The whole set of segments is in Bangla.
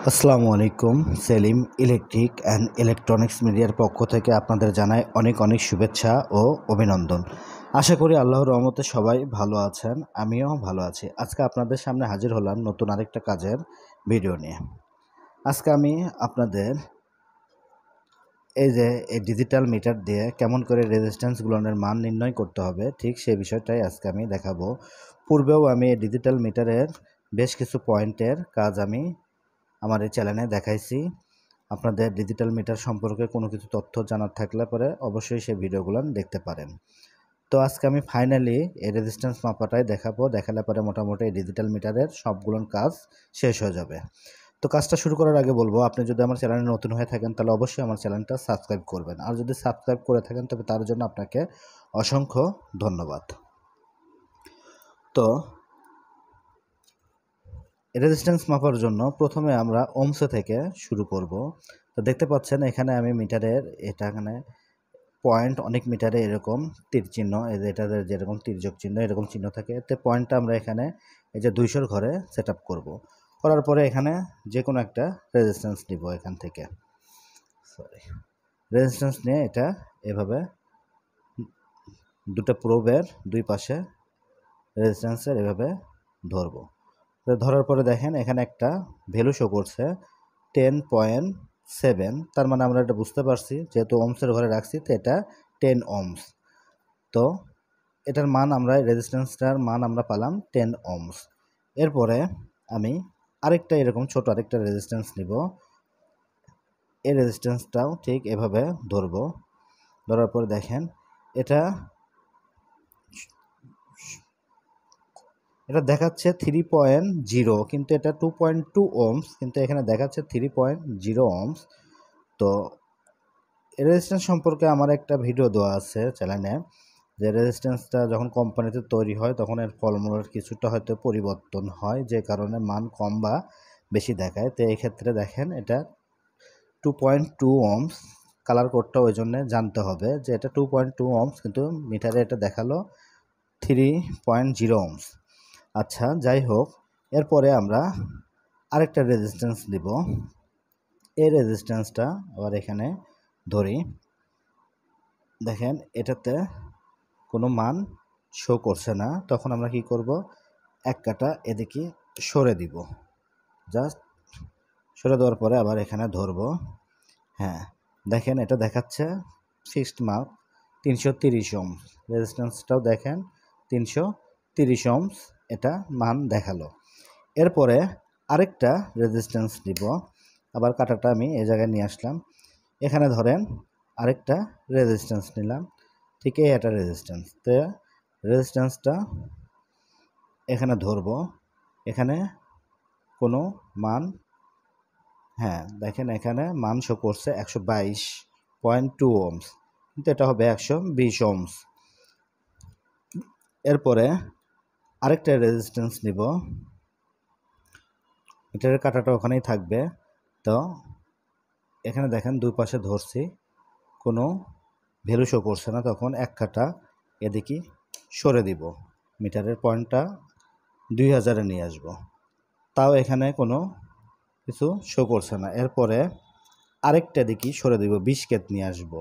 আসসালামু আলাইকুম। সেলিম ইলেকট্রিক অ্যান্ড ইলেকট্রনিক্স মিডিয়ার পক্ষ থেকে আপনাদের জানাই অনেক অনেক শুভেচ্ছা ও অভিনন্দন। আশা করি আল্লাহর রহমতে সবাই ভালো আছেন, আমিও ভালো আছি। আজকে আপনাদের সামনে হাজির হলাম নতুন আরেকটা কাজের ভিডিও নিয়ে। আজকে আমি আপনাদের এই ডিজিটাল মিটার দিয়ে কেমন করে রেজিস্ট্যান্সগুলোর মান নির্ণয় করতে হবে, ঠিক সেই বিষয়টাই আজকে আমি দেখাবো। পূর্বেও আমি এই ডিজিটাল মিটারের বেশ কিছু পয়েন্টের কাজ আমি আমার এই চ্যানেলে দেখাইছি। আপনাদের ডিজিটাল মিটার সম্পর্কে কোনো কিছু তথ্য জানার থাকলে পরে অবশ্যই সেই ভিডিওগুলো দেখতে পারেন। তো আজকে আমি ফাইনালি এই রেজিস্ট্যান্স মাপাটাই দেখাবো। দেখালে পরে মোটামুটি এই ডিজিটাল মিটারের সবগুলোর কাজ শেষ হয়ে যাবে। তো কাজটা শুরু করার আগে বলবো, আপনি যদি আমার চ্যানেলে নতুন হয়ে থাকেন তাহলে অবশ্যই আমার চ্যানেলটা সাবস্ক্রাইব করবেন। আর যদি সাবস্ক্রাইব করে থাকেন তবে তার জন্য আপনাকে অসংখ্য ধন্যবাদ। তো রেজিস্ট্যান্স মাপার জন্য প্রথমে আমরা ওমসে থেকে শুরু করব। তো দেখতে পাচ্ছেন এখানে আমি মিটারের এখানে পয়েন্ট, অনেক মিটারে এরকম তীর চিহ্ন, এটাদের যেরকম তির্যক চিহ্ন এরকম চিহ্ন থাকে, এতে পয়েন্টটা আমরা এখানে এই যে 200-র ঘরে সেট আপ করবো। করার পরে এখানে যে কোনো একটা রেজিস্ট্যান্স নিব। এখান থেকে রেজিস্ট্যান্স নিয়ে এটা এভাবে দুটো প্রোবের দুই পাশে রেজিস্ট্যান্সের এভাবে ধরবো। তো ধরার পরে দেখেন এখানে একটা ভ্যালু শো করছে 10.7। তার মানে আমরা এটা বুঝতে পারছি, যেহেতু ওমসের ঘরে রাখছি তো এটা 10 ওমস। তো এটার মান আমরা রেজিস্ট্যান্সটার মান আমরা পালাম 10 ওমস। এরপরে আমি আরেকটা এরকম ছোট আরেকটা রেজিস্ট্যান্স নিব। এই রেজিস্ট্যান্সটাও ঠিক এভাবে ধরবো। ধরার পরে দেখেন এটা দেখাচ্ছে 3.0, কিন্তু এটা 2.2 ওমস, কিন্তু এখানে দেখাচ্ছে 3.0 ওমস। তো রেজিস্ট্যান্স সম্পর্কে আমার একটা ভিডিও দেওয়া আছে চ্যানেলে, যে রেজিস্ট্যান্সটা যখন কোম্পানিতে তৈরি হয় তখন এর ফর্মুলার কিছুটা হয়তো পরিবর্তন হয়, যে কারণে মান কম বা বেশি দেখায়। তো এই ক্ষেত্রে দেখেন এটা 2.2 ওমস। কালার কোডটা ওই জন্যে জানতে হবে যে এটা 2.2 ওমস, কিন্তু মিটারে এটা দেখালো 3.0 ওমস। আচ্ছা, যাই হোক, এরপরে আমরা আরেকটা রেজিস্ট্যান্স দিব। এই রেজিস্ট্যান্সটা আবার এখানে ধরি। দেখেন এটাতে কোনো মান শো করছে না, তখন আমরা কি করব, এক কাটা এদিকে সরে দিব। জাস্ট সরে দেওয়ার পরে আবার এখানে ধরব। হ্যাঁ, দেখেন এটা দেখাচ্ছে ফিক্সড মান 330 ওমস। রেজিস্ট্যান্সটাও দেখেন 330 ওমস এটা মান দেখালো। এরপরে আরেকটা রেজিস্ট্যান্স দিব। আবার কাটাটা আমি এই জায়গায় নিয়ে আসলাম। এখানে ধরেন আরেকটা রেজিস্ট্যান্স নিলাম, ঠিক এই একটা রেজিস্ট্যান্স। তো রেজিস্ট্যান্সটা এখানে ধরবো। এখানে কোনো মান, হ্যাঁ দেখেন এখানে মান শো করছে 122.2 ওমস, কিন্তু এটা হবে 120 ওমস। এরপরে আরেকটা রেজিস্ট্যান্স নিব। এটার কাটাটা ওখানেই থাকবে। তো এখানে দেখেন দুই পাশে ধরছি, কোনো ভ্যালু শো করছে না, তখন এক কাটা এদিকে সরে দিব। মিটারের পয়েন্টটা 2000-এ নিয়ে আসব। তাও এখানে কোনো কিছু শো করছে না। এরপরে আরেকটা দিকে সরে দিব, 20 কেত নিয়ে আসব।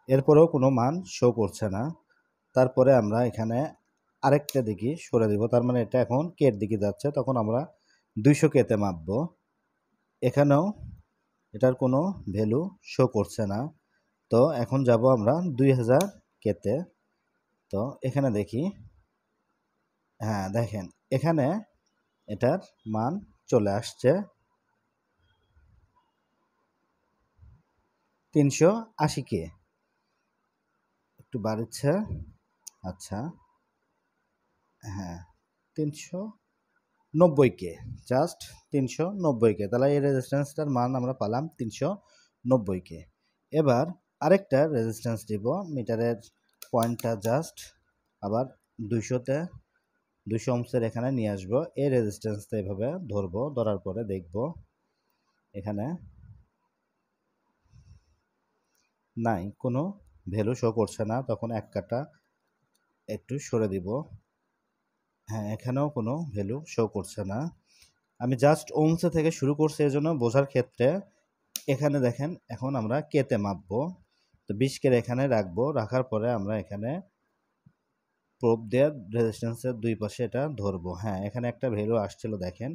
এরপরেও কোনো মান শো করছে না। তারপরে আমরা এখানে আরেকটা দিকে সরে দিব, তার মানে এটা এখন কের দিকে যাচ্ছে, তখন আমরা 200 কেতে মাপব। এখানেও এটার কোনো ভ্যালু শো করছে না। তো এখন যাব আমরা 2000 কেতে। তো এখানে দেখি, হ্যাঁ দেখেন এখানে এটার মান চলে আসছে 380 কে। একটু বাড়ছে। আচ্ছা, হ্যাঁ 390 কে, জাস্ট 390 কে। তাহলে এই রেজিস্ট্যান্সটার মান আমরা পালাম 390 কে। এবার আরেকটা রেজিস্ট্যান্স দিব। মিটারের পয়েন্টটা জাস্ট আবার 200-তে 200 ওমসের এখানে নিয়ে আসবো। এই রেজিস্ট্যান্সটা এভাবে ধরবো। ধরার পরে দেখব এখানে নাই, কোনো ভ্যালু শো করছে না, তখন এক কাটা একটু সরে দিব। হ্যাঁ, এখানেও কোনো ভ্যালু শো করছে না। আমি জাস্ট ওমসে থেকে শুরু করছি, এজন্য বোঝার ক্ষেত্রে এখানে দেখেন এখন আমরা কেতে মাপবো। তো 20 কে এখানে রাখবো, রাখার পরে আমরা এখানে প্রোব দিয়ে রেজিস্ট্যান্সের দুই পাশে এটা ধরবো। হ্যাঁ, এখানে একটা ভ্যালু আসছিল দেখেন,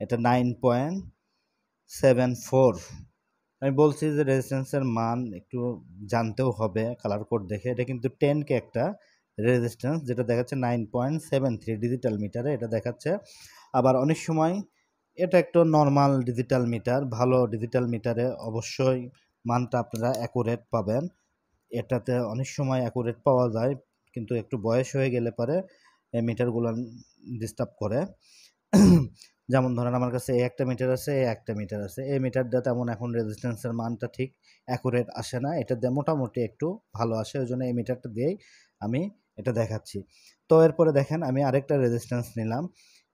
এটা 9.74। আমি বলছি যে রেজিস্ট্যান্সের মান একটু জানতেও হবে কালার কোড দেখে। এটা কিন্তু 10K একটা রেজিস্ট্যান্স, যেটা দেখাচ্ছে 9.73 ডিজিটাল মিটারে এটা দেখাচ্ছে। আবার অনেক সময় এটা একটা নর্মাল ডিজিটাল মিটার, ভালো ডিজিটাল মিটারে অবশ্যই মানটা আপনারা অ্যাকুরেট পাবেন। এটাতে অনেক সময় অ্যাকুরেট পাওয়া যায়, কিন্তু একটু বয়স হয়ে গেলে পরে এই মিটারগুলো ডিস্টার্ব করে। যেমন ধরেন আমার কাছে এই একটা মিটার আছে, এই একটা মিটার আছে, এই মিটারটা তেমন এখন রেজিস্ট্যান্সের মানটা ঠিক অ্যাকুরেট আসে না, এটা দিয়ে মোটামুটি একটু ভালো আসে, ওই জন্য এই মিটারটা দিয়েই আমি এটা দেখাচ্ছি। তো এরপরে দেখেন আমি আরেকটা রেজিস্ট্যান্স নিলাম,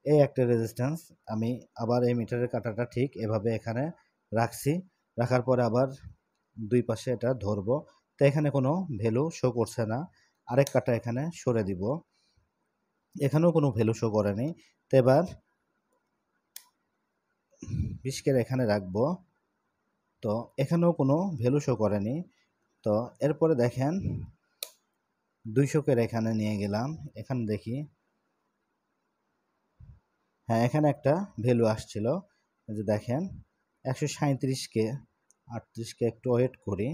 এই একটা রেজিস্ট্যান্স আমি আবার এই মিটারের কাঁটাটা ঠিক এভাবে এখানে রাখছি, রাখার পরে আবার দুই পাশে এটা ধরবো। তো এখানে কোনো ভ্যালু শো করছে না, আরেক কাঁটা এখানে সরে দিব, এখানেও কোনো ভ্যালু শো করেনি। তো এবার 20 কে এখানে রাখবো, তো এখানেও কোনো ভ্যালু শো করেনি। তো এরপরে দেখেন 200 কে এখানে নিয়ে গেলাম, এখানে দেখি হ্যাঁ এখানে একটা ভ্যালু আসছিল, এই যে দেখেন 137 কে 38 কে একটু ওয়েট করি।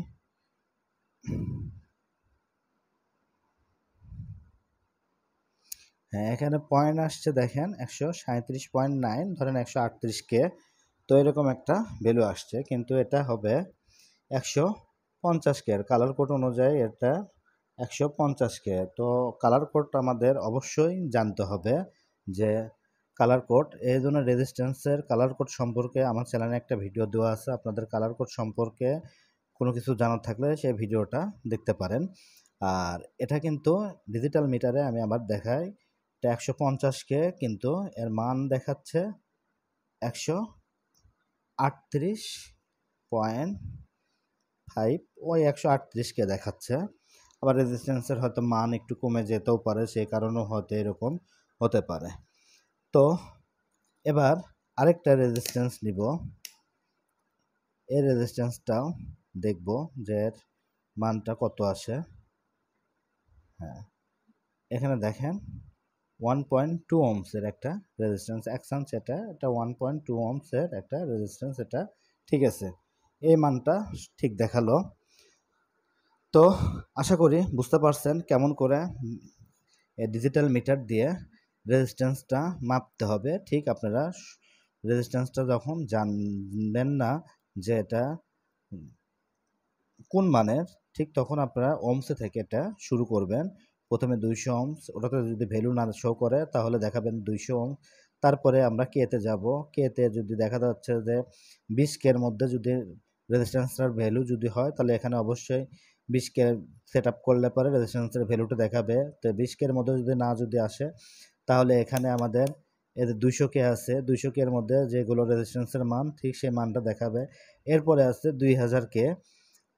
হ্যাঁ এখানে পয়েন্ট আসছে দেখেন 137.9, ধরেন 138 কে। তো এরকম একটা ভ্যালু আসছে, কিন্তু এটা হবে 150 কে, কালার কোড অনুযায়ী এটা 150 কে। তো কালার কোড আমাদের অবশ্যই জানতে হবে যে কালার কোড, এই জন্য রেজিস্ট্যান্সের কালার কোড সম্পর্কে আমার চ্যানেলে একটা ভিডিও দেওয়া আছে, আপনাদের কালার কোড সম্পর্কে কোনো কিছু জানার থাকলে সেই ভিডিওটা দেখতে পারেন। আর এটা কিন্তু ডিজিটাল মিটারে আমি আবার দেখাই, এটা 150 কে, কিন্তু এর মান দেখাচ্ছে 138.5, ওই 138 কে দেখাচ্ছে। আবার রেজিস্ট্যান্সের হয়তো মান একটু কমে যেতেও পারে, সেই কারণেও হয়তো এরকম হতে পারে। তো এবার আরেকটা রেজিস্ট্যান্স নিব, এই রেজিস্ট্যান্সটাও দেখব যে এর মানটা কত আসে। হ্যাঁ এখানে দেখেন 1.2 ওহমসের একটা রেজিস্ট্যান্স অ্যাকশন, এটা 1.2 ওহমসের একটা রেজিস্ট্যান্স, এটা ঠিক আছে, এই মানটা ঠিক দেখালো। তো আশা করি বুঝতে পারছেন কেমন করে ডিজিটাল মিটার দিয়ে রেজিস্ট্যান্সটা মাপতে হবে। ঠিক আপনারা রেজিস্ট্যান্সটা যখন জানবেন না যে এটা কোন মানের, ঠিক তখন আপনারা ওহমসে থেকে এটা শুরু করবেন। প্রথমে 200 ওহমস, ওটাতে যদি ভ্যালু না শো করে তাহলে দেখাবেন 200 ওহম। তারপরে আমরা কেতে যাব, কেতে যদি দেখা যাচ্ছে যে 20 কের মধ্যে যদি রেজিস্ট্যান্সটার ভ্যালু যদি হয়, তাহলে এখানে অবশ্যই 20 কে সেট আপ করলে পরে রেজিস্ট্যান্সের ভ্যালুটা দেখাবে। তো 20 কের মধ্যে যদি আসে, তাহলে এখানে আমাদের এই যে 200 কে আছে, 200 কে এর মধ্যে যেগুলো রেজিস্ট্যান্সের মান ঠিক সেই মানটা দেখাবে। এরপরে আছে 2000 কে,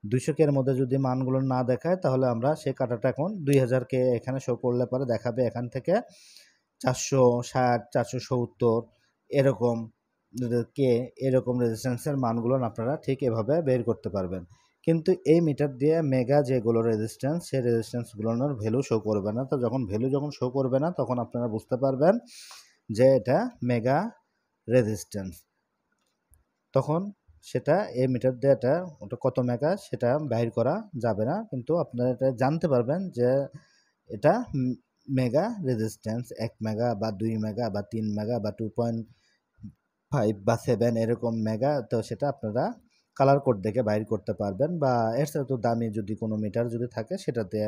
200 কে এর মধ্যে যদি মানগুলো না দেখায়, তাহলে আমরা সেই কাটাটা এখন 2000 কে এখানে শো করলে পরে দেখাবে এখান থেকে 460, 470 এরকম কে, এরকম রেজিস্ট্যান্সের মানগুলো আপনারা ঠিক এভাবে বের করতে পারবেন। কিন্তু এই মিটার দিয়ে মেগা যেগুলো রেজিস্ট্যান্স, সেই রেজিস্ট্যান্সগুলোর ভ্যালু শো করবে না। তো যখন শো করবে না, তখন আপনারা বুঝতে পারবেন যে এটা মেগা রেজিস্ট্যান্স। তখন সেটা এই মিটার দিয়ে ওটা কত মেগা সেটা বাহির করা যাবে না, কিন্তু আপনারা এটা জানতে পারবেন যে এটা মেগা রেজিস্ট্যান্স 1 মেগা বা 2 মেগা বা 3 মেগা বা 2.5 বা 7 এরকম মেগা। তো সেটা আপনারা কালার কোড দেখে বাইর করতে পারবেন, বা এর সাথে তো দামি যদি কোনো মিটার যদি থাকে সেটাতে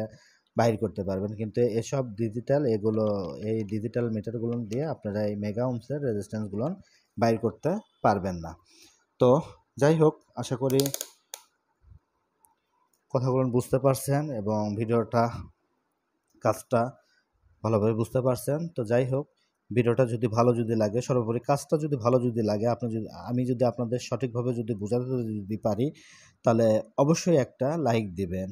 বাইর করতে পারবেন। কিন্তু এসব এই ডিজিটাল মিটারগুলো দিয়ে আপনারা এই মেগা ওহমসের রেজিস্ট্যান্সগুলো বাইর করতে পারবেন না। তো যাই হোক, আশা করি কথাগুলো বুঝতে পারছেন এবং কাজটা ভালোভাবে বুঝতে পারছেন। তো যাই হোক, ভিডিওটা যদি ভালো লাগে, সর্বোপরি কাজটা যদি ভালো লাগে, আমি যদি আপনাদের সঠিকভাবে যদি বোঝাতে যদি পারি, তাহলে অবশ্যই একটা লাইক দিবেন।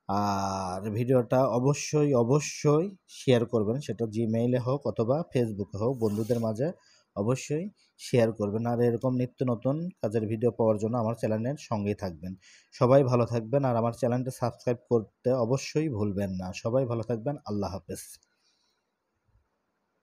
আর ভিডিওটা অবশ্যই শেয়ার করবেন, সেটা জিমেইলে হোক অথবা ফেসবুকে হোক, বন্ধুদের মাঝে অবশ্যই শেয়ার করবেন। আর এরকম নিত্য নতুন কাজের ভিডিও পাওয়ার জন্য আমার চ্যানেলের সঙ্গেই থাকবেন। সবাই ভালো থাকবেন আর আমার চ্যানেলটা সাবস্ক্রাইব করতে অবশ্যই ভুলবেন না। সবাই ভালো থাকবেন। আল্লাহ হাফেজ।